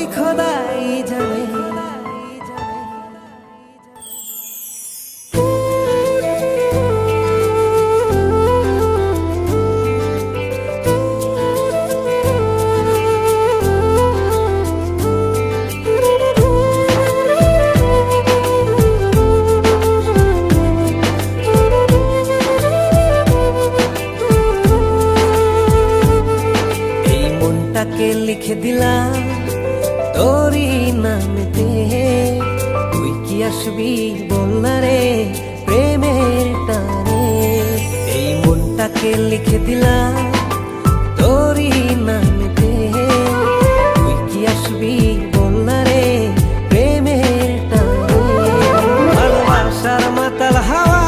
ওই খোদাই জানে। লিখে দিলাম তোরই নামেতে, তুই কি আসবি বল না রে প্রেমের টানে। এই মনটাকে লিখে দিলাম তোরই নামেতে, তুই কি আসবি বল না রে প্রেমের টানে। ভালোবাসার মাতাল হাওয়া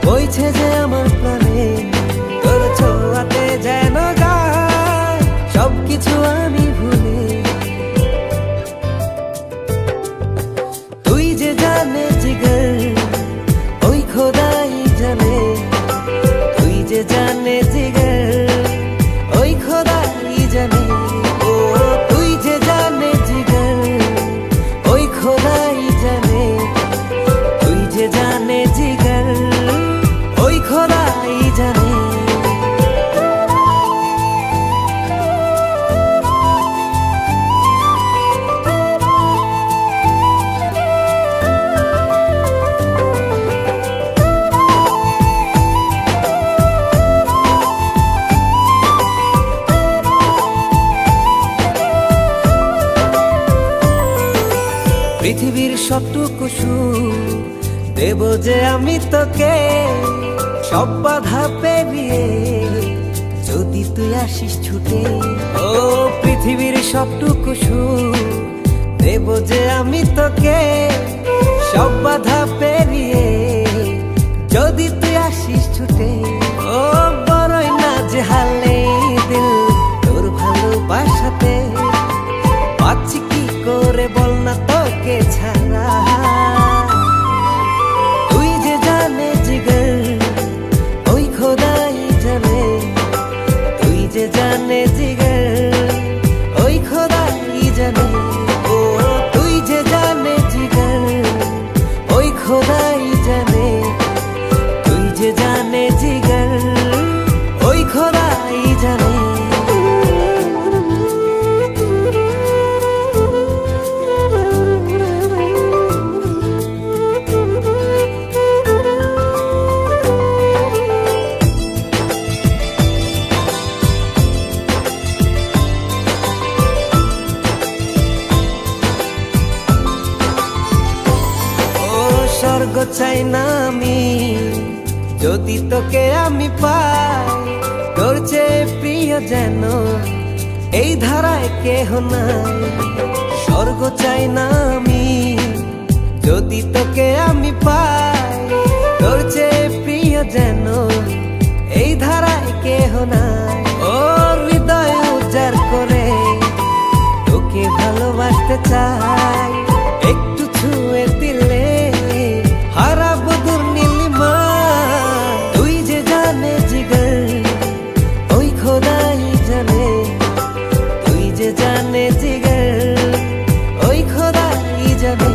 বইছে যে আমার প্রাণে, তোর ছোঁয়াতে যেন সবকিছু আমি ভুলে। তুই যে জানে জিগর ওই খোদাই জানে, তুই যে জানে জিগর ওই খোদাই জানে। ও তুই যে জানে জিগর ওই খোদাই জানে, তুই যে জানে জিগর ওই খোদাই জানে। পৃথিবীর সবটুকু সুখ দেব যে আমি তোকে, সব বাধা পেরিয়ে যদি তুই আসিস ছুটে। ও পৃথিবীর সবটুকু সুখ দেব যে আমি তোকে, সব বাধা পেরিয়ে যদি তুই আসিস ছুটে। ও বড়ই না যে হালে দিল তোর ভালোবাসাতে, পাচ্ছি কি করে বল না তোকে ছাড়া। তুই যে জানে জিগর ওই খোদাই জানে, তুই যে জানে জিগর ওই খোদাই জানে। ও তুই যে জানে জিগর ওই খোদাই জানে, তুই যে জানে জিগর ওই খোদাই জানে। স্বর্গ চাই না আমি যদি তোকে আমি পাই, তোর চেয়ে প্রিয় যেন এই ধারায় কেহ নাই। স্বর্গ চাই না আমি যদি তোকে আমি পাই, তোর চেয়ে প্রিয় যেন এই ধারায় কেহ নাই। ও হৃদয় উজাড় করে তোকে ভালোবাসতে চাই, একটু ছুঁয়ে দিলে হারাবো দূর নীলিমা। তুই যে জানে জিগর ওই খোদাই জানে, তুই যে জানে জিগর ওই খোদাই জানে।